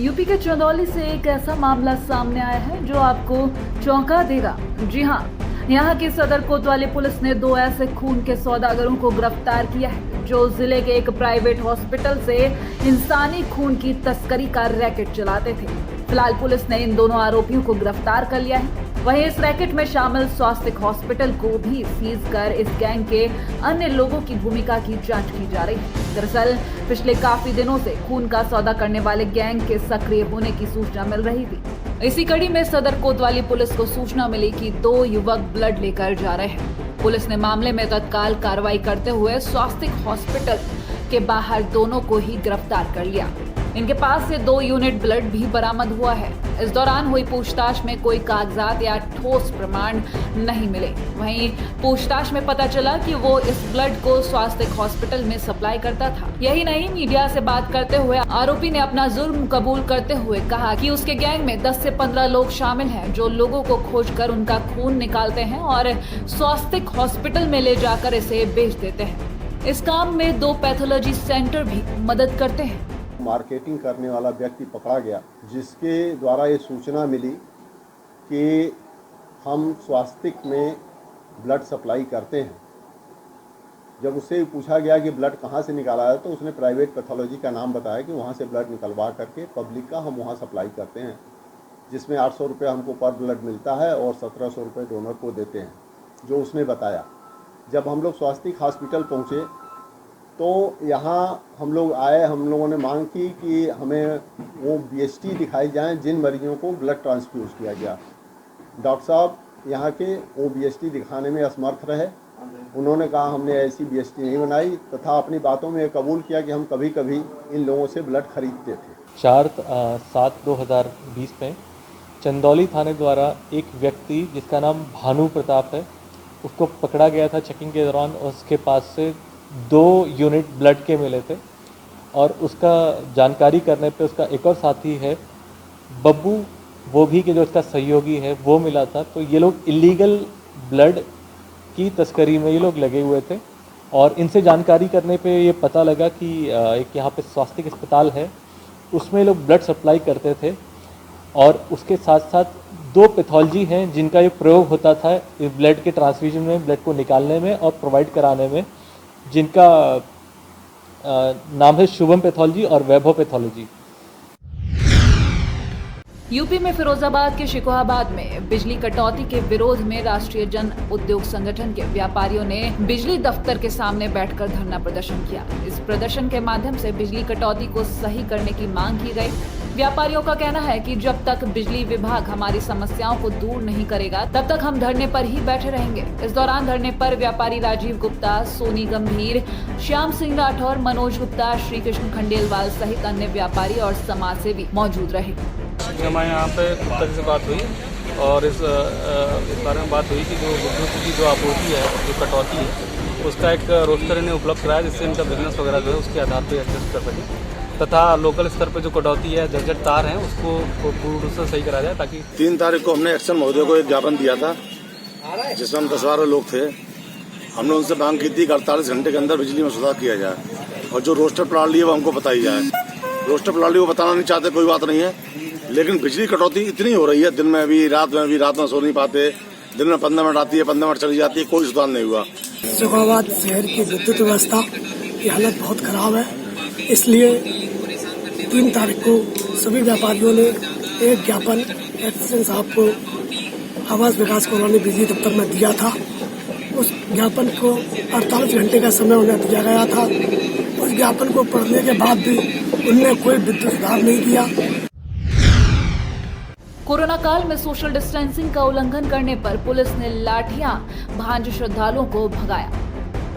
UP के चंदौली से एक ऐसा मामला सामने आया है जो आपको चौंका देगा। जी हाँ, यहाँ की सदर कोतवाली पुलिस ने 2 ऐसे खून के सौदागरों को गिरफ्तार किया है जो जिले के एक प्राइवेट हॉस्पिटल से इंसानी खून की तस्करी का रैकेट चलाते थे। फिलहाल पुलिस ने इन दोनों आरोपियों को गिरफ्तार कर लिया है। वहीं इस रैकेट में शामिल स्वास्थ्य हॉस्पिटल को भी सीज कर इस गैंग के अन्य लोगों की भूमिका की जांच की जा रही है। दरअसल पिछले काफी दिनों से खून का सौदा करने वाले गैंग के सक्रिय होने की सूचना मिल रही थी। इसी कड़ी में सदर कोतवाली पुलिस को सूचना मिली कि 2 युवक ब्लड लेकर जा रहे हैं। पुलिस ने मामले में तत्काल कार्रवाई करते हुए स्वास्थ्य हॉस्पिटल के बाहर दोनों को ही गिरफ्तार कर लिया। इनके पास से 2 यूनिट ब्लड भी बरामद हुआ है। इस दौरान हुई पूछताछ में कोई कागजात या ठोस प्रमाण नहीं मिले। वहीं पूछताछ में पता चला कि वो इस ब्लड को स्वास्थ्य हॉस्पिटल में सप्लाई करता था। यही नहीं, मीडिया से बात करते हुए आरोपी ने अपना जुर्म कबूल करते हुए कहा कि उसके गैंग में 10 से 15 लोग शामिल हैं जो लोगों को खोजकर उनका खून निकालते हैं और स्वास्थ्य हॉस्पिटल में ले जाकर इसे बेच देते हैं। इस काम में 2 पैथोलॉजी सेंटर भी मदद करते हैं। मार्केटिंग करने वाला व्यक्ति पकड़ा गया जिसके द्वारा ये सूचना मिली कि हम स्वास्थ्य में ब्लड सप्लाई करते हैं। जब उससे पूछा गया कि ब्लड कहाँ से निकाला है तो उसने प्राइवेट पैथोलॉजी का नाम बताया कि वहाँ से ब्लड निकलवा करके पब्लिक का हम वहाँ सप्लाई करते हैं, जिसमें 800 रुपये हमको पर ब्लड मिलता है और 1700 रुपये डोनर को देते हैं, जो उसने बताया। जब हम लोग स्वास्थ्य हॉस्पिटल पहुँचे तो यहाँ हम लोग आए, हम लोगों ने मांग की कि हमें वो BST दिखाई जाएं जिन मरीजों को ब्लड ट्रांसफ्यूज किया गया। डॉक्टर साहब यहाँ के वो BST दिखाने में असमर्थ रहे। उन्होंने कहा हमने ऐसी BST नहीं बनाई तथा अपनी बातों में कबूल किया कि हम कभी कभी इन लोगों से ब्लड खरीदते थे। 4/7/2020 में चंदौली थाने द्वारा एक व्यक्ति जिसका नाम भानु प्रताप है, उसको पकड़ा गया था चेकिंग के दौरान। उसके पास से 2 यूनिट ब्लड के मिले थे और उसका जानकारी करने पे उसका एक और साथी है बब्बू, वो भी कि जो उसका सहयोगी है, वो मिला था। तो ये लोग इलीगल ब्लड की तस्करी में ये लोग लगे हुए थे और इनसे जानकारी करने पे ये पता लगा कि एक यहाँ पे स्वास्थ्य अस्पताल है, उसमें लोग ब्लड सप्लाई करते थे और उसके साथ साथ 2 पैथोलॉजी हैं जिनका ये प्रयोग होता था इस ब्लड के ट्रांसफ्यूजन में, ब्लड को निकालने में और प्रोवाइड कराने में, जिनका नाम है शुभम पैथोलॉजी और वैभव पैथोलॉजी। यूपी में फिरोजाबाद के शिकोहाबाद में बिजली कटौती के विरोध में राष्ट्रीय जन उद्योग संगठन के व्यापारियों ने बिजली दफ्तर के सामने बैठकर धरना प्रदर्शन किया। इस प्रदर्शन के माध्यम से बिजली कटौती को सही करने की मांग की गई। व्यापारियों का कहना है कि जब तक बिजली विभाग हमारी समस्याओं को दूर नहीं करेगा तब तक हम धरने पर ही बैठे रहेंगे। इस दौरान धरने पर व्यापारी राजीव गुप्ता, सोनी गंभीर, श्याम सिंह राठौर, मनोज गुप्ता, श्री कृष्ण खंडेलवाल सहित अन्य व्यापारी और समाजसेवी मौजूद रहे। हमारे यहाँ पे तक से बात हुई और इस बारे में बात हुई कि जो विद्युत की जो आपूर्ति है, जो कटौती है, उसका एक रोस्टर इन्हें उपलब्ध कराया जिससे इनका बिजनेस वगैरह जो है उसके आधार पर एडजस्ट कर सके तथा लोकल स्तर पे जो कटौती है, जर्जर तार हैं, उसको पूर्ण रूप से सही करा जाए। ताकि 3 तारीख को हमने एक्शन महोदय को एक ज्ञापन दिया था जिसमें हम 10-12 लोग थे। हमने उनसे मांग की थी कि 48 घंटे के अंदर बिजली में सुधार किया जाए और जो रोस्टर प्रणाली है वो हमको बताई जाए। रोस्टर प्रणाली को बताना नहीं चाहते, कोई बात नहीं है, लेकिन बिजली कटौती इतनी हो रही है, दिन में भी रात में सो नहीं पाते। दिन में 15 मिनट आती है, 15 मिनट चली जाती है, कोई सुधार नहीं हुआ। शिकोहाबाद शहर की विद्युत व्यवस्था की हालत बहुत खराब है, इसलिए 3 तारीख को सभी व्यापारियों ने एक ज्ञापन एक्शन साहब को आवास विकास कॉलोनी बिजली दफ्तर में दिया था। उस ज्ञापन को 48 घंटे का समय उन्हें दिया गया था। उस ज्ञापन को पढ़ने के बाद भी उनने कोई विद्युत सुधार नहीं किया। कोरोना काल में सोशल डिस्टेंसिंग का उल्लंघन करने पर पुलिस ने लाठियां भांज श्रद्धालुओं को भगाया।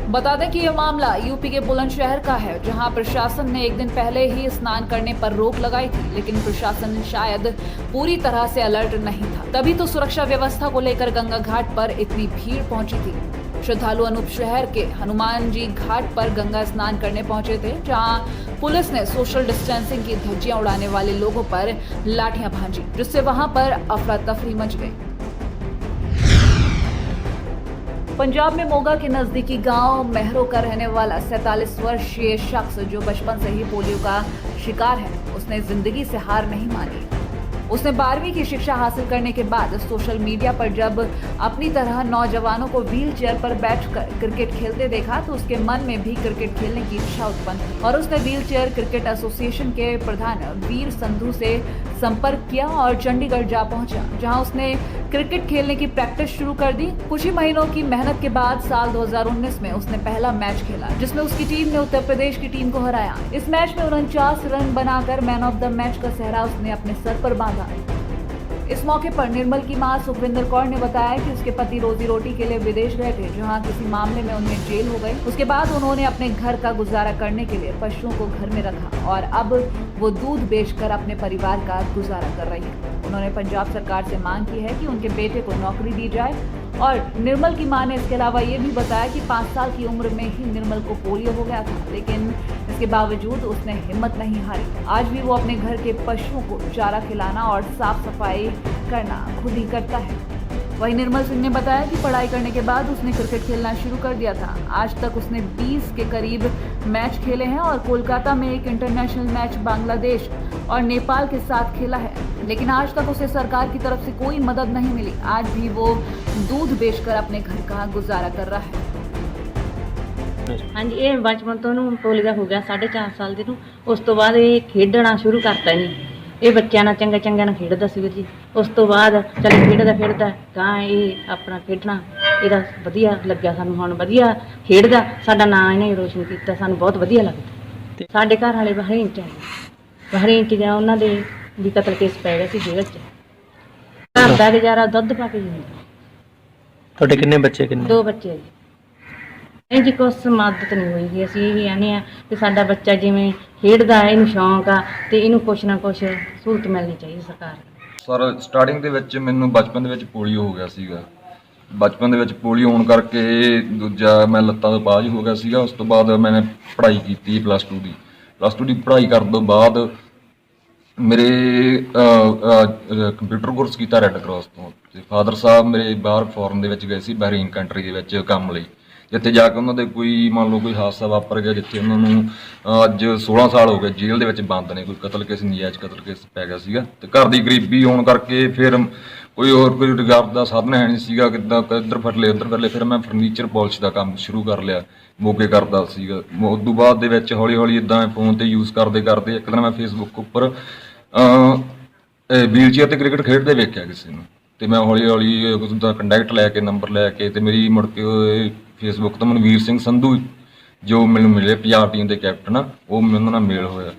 बता दें कि यह मामला यूपी के बुलंदशहर का है, जहां प्रशासन ने एक दिन पहले ही स्नान करने पर रोक लगाई थी, लेकिन प्रशासन शायद पूरी तरह से अलर्ट नहीं था, तभी तो सुरक्षा व्यवस्था को लेकर गंगा घाट पर इतनी भीड़ पहुंची थी। श्रद्धालु अनूप शहर के हनुमान जी घाट पर गंगा स्नान करने पहुंचे थे, जहां पुलिस ने सोशल डिस्टेंसिंग की धज्जियां उड़ाने वाले लोगों पर लाठियां भांजी, जिससे वहां पर अफरा तफरी मच गई। पंजाब में मोगा के नजदीकी गांव मेहरो का रहने वाला 47 वर्षीय शख्स जो बचपन से ही पोलियो का शिकार है, उसने जिंदगी से हार नहीं मानी। उसने 12वीं की शिक्षा हासिल करने के बाद सोशल मीडिया पर जब अपनी तरह नौजवानों को व्हील चेयर पर बैठकर क्रिकेट खेलते देखा तो उसके मन में भी क्रिकेट खेलने की इच्छा उत्पन्न हुई और उसने व्हील चेयर क्रिकेट एसोसिएशन के प्रधान वीर संधू से संपर्क किया और चंडीगढ़ जा पहुंचा, जहां उसने क्रिकेट खेलने की प्रैक्टिस शुरू कर दी। कुछ ही महीनों की मेहनत के बाद साल 2019 में उसने पहला मैच खेला, जिसमें उसकी टीम ने उत्तर प्रदेश की टीम को हराया। इस मैच में 49 रन बनाकर मैन ऑफ द मैच का सेहरा उसने अपने सर पर बांधा। इस मौके पर निर्मल की मां सुखविंदर कौर ने बताया कि उसके पति रोजी रोटी के लिए विदेश गए थे, जहां किसी मामले में उन्हें जेल हो गई। उसके बाद उन्होंने अपने घर का गुजारा करने के लिए पशुओं को घर में रखा और अब वो दूध बेचकर अपने परिवार का गुजारा कर रही है। उन्होंने पंजाब सरकार से मांग की है कि उनके बेटे को नौकरी दी जाए और निर्मल की मां ने इसके अलावा ये भी बताया कि 5 साल की उम्र में ही निर्मल को पोलियो हो गया था, लेकिन इसके बावजूद उसने हिम्मत नहीं हारी। आज भी वो अपने घर के पशुओं को चारा खिलाना और साफ सफाई करना खुद ही करता है। वहीं निर्मल सिंह ने बताया कि पढ़ाई करने के बाद उसने क्रिकेट खेलना शुरू कर दिया था। आज तक उसने 20 के करीब मैच खेले हैं और कोलकाता में एक इंटरनेशनल मैच बांग्लादेश और नेपाल के साथ खेला है, लेकिन आज तक उसे सरकार की तरफ से कोई मदद नहीं मिली। आज भी वो दूध बेचकर अपने घर का गुजारा कर रहा है। हाँ जी, ये बचपन तो ਇਹਨੂੰ पोलियो हो गया 4.5 ਸਾਲ ਦੇ ਨੂੰ। ਉਸ ਤੋਂ ਬਾਅਦ ਇਹ ਖੇਡਣਾ ਸ਼ੁਰੂ ਕਰਤਾ ਇਹਨੇ। ਇਹ ਬੱਚਿਆਂ ਨਾਲ ਚੰਗਾ ਨਾਲ ਖੇਡਦਾ ਸੀ ਵੀਰ ਜੀ। ਉਸ ਤੋਂ ਬਾਅਦ ਚੱਲ ਖੇਡਦਾ ਤਾਂ ਇਹ ਆਪਣਾ ਖੇਡਣਾ ਇਹਦਾ ਵਧੀਆ ਲੱਗਿਆ ਸਾਨੂੰ। ਹੁਣ ਵਧੀਆ ਖੇਡਦਾ, ਸਾਡਾ ਨਾਂ ਇਹਨੇ ਰੋਸ਼ਨ ਕੀਤਾ, ਸਾਨੂੰ ਬਹੁਤ ਵਧੀਆ ਲੱਗਦਾ। ਸਾਡੇ ਘਰ ਵਾਲੇ ਬਹਿਰੀਨ ਚ ਜਾਂ ਉਹਨਾਂ ਦੇ ਵੀ ਕਤਲ ਕੇਸ ਪੈ ਗਿਆ ਸੀ ਜੇਲ੍ਹ 'ਚ। ਘਰ ਦਾ ਗੁਜ਼ਾਰਾ ਦੁੱਧ ਪਾ ਕੇ ਜਿੰਦਾ। ਤੁਹਾਡੇ ਕਿੰਨੇ ਬੱਚੇ? 2 ਬੱਚੇ ਆ ਜੀ। ਨਹੀਂ ਜੀ, ਕੁਛ ਮਦਦ ਨਹੀਂ ਹੋਈ ਜੀ। ਅਸੀਂ ਇਹ ਕਹਿੰਦੇ ਹਾਂ ਕਿ ਸਾਡਾ ਬੱਚਾ ਜਿਵੇਂ ਖੇਡਦਾ ਹੈ, ਇਹਨੂੰ ਸ਼ੌਂਕ ਆ ਤੇ ਇਹਨੂੰ ਕੁਛ ਨਾ ਕੁਛ ਸਹੂਲਤ ਮਿਲਣੀ ਚਾਹੀਦੀ ਸਰਕਾਰ ਨੂੰ। ਸਰ ਸਟਾਰਟਿੰਗ ਦੇ ਵਿੱਚ ਮੈਨੂੰ ਬਚਪਨ ਦੇ ਵਿੱਚ ਪੋਲੀਓ ਹੋ ਗਿਆ ਸੀਗਾ। ਬਚਪਨ ਦੇ ਵਿੱਚ ਪੋਲੀਓ ਹੋਣ ਕਰਕੇ ਦੂਜਾ ਮੈਂ ਲੱਤਾਂ ਤੋਂ ਬਾਝ ਹੋ ਗਿਆ ਸੀਗਾ। ਉਸ ਤੋਂ ਬਾਅਦ ਮੈंने ਪੜ੍ਹਾਈ ਕੀਤੀ +2 ਦੀ ਪੜ੍ਹਾਈ ਕਰਨ ਤੋਂ ਬਾਅਦ ਮੇਰੇ ਕੰਪਿਊਟਰ ਕੋਰਸ ਕੀਤਾ ਰੈੱਡ ਕਰਾਸ ਤੋਂ। ਤੇ ਫਾਦਰ ਸਾਹਿਬ ਮੇਰੇ ਬਾਹਰ ਫੋਰਨ ਦੇ ਵਿੱਚ ਗਏ ਸੀ, ਬਹਿਰੀਨ ਕੰਟਰੀ ਦੇ ਵਿੱਚ ਕੰਮ ਲਈ, ਜਿੱਥੇ ਜਾ ਕੇ ਉਹਨਾਂ ਦੇ ਕੋਈ ਮੰਨ ਲਓ ਕੋਈ ਹਾਦਸਾ ਵਾਪਰ ਗਿਆ, ਜਿੱਥੇ ਉਹਨਾਂ ਨੂੰ ਅੱਜ 16 ਸਾਲ ਹੋ ਗਏ ਜੇਲ੍ਹ ਦੇ ਵਿੱਚ ਬੰਦ ਨੇ। ਕੋਈ ਕਤਲ ਕੇਸ, ਨਜਾਇਜ਼ ਕਤਲ ਕੇਸ ਪੈ ਗਿਆ ਸੀਗਾ ਤੇ ਘਰ ਦੀ ਗਰੀਬੀ ਹੋਣ ਕਰਕੇ ਫਿਰ ਕੋਈ ਹੋਰ ਕੋਈ ਰੁਜ਼ਗਾਰ ਦਾ ਸਾਧਨ ਹੈ ਨਹੀਂ ਸੀਗਾ। ਕਿੱਦਾਂ ਇੱਧਰ ਫੜ ਲਏ ਉੱਧਰ ਫੜ ਲਏ। ਫਿਰ ਮੈਂ ਫਰਨੀਚਰ ਪੋਲਿਸ਼ ਦਾ ਕੰਮ ਸ਼ੁਰੂ ਕਰ ਲਿਆ, ਮੋਗੇ ਕਰਦਾ ਸੀਗਾ। ਉਸ ਤੋਂ ਬਾਅਦ ਦੇ ਵਿੱਚ ਹੌਲੀ ਇੱਦਾਂ ਫੋਨ 'ਤੇ ਯੂਜ਼ ਕਰਦੇ ਇੱਕ ਦਿਨ ਮੈਂ ਫੇਸਬੁੱਕ ਉੱਪਰ ਵੀਲ ਚੇਅਰ 'ਤੇ ਕ੍ਰਿਕਟ ਖੇਡਦੇ ਵੇਖਿਆ ਕਿਸੇ ਨੂੰ, ਤੇ ਮੈਂ ਹੌਲੀ ਉਸਦਾ ਕੰਟੈਕਟ ਲੈ ਕੇ ਨੰਬਰ ਲੈ ਕੇ ਤੇ ਮੇਰੀ ਮੁੜ ਕੇ ਫੇਸਬੁੱਕ ਤੋਂ ਮੈਨੂੰ ਵੀਰ ਸਿੰਘ ਸੰਧੂ ਜੋ ਮੈਨੂੰ ਮਿਲੇ, ਪੰਜਾਬ ਟੀਮ ਦੇ ਕੈਪਟਨ ਆ, ਉਹ ਮੈਨੂੰ ਉਹਨਾਂ ਨਾਲ ਮੇਲ ਹੋਇਆ।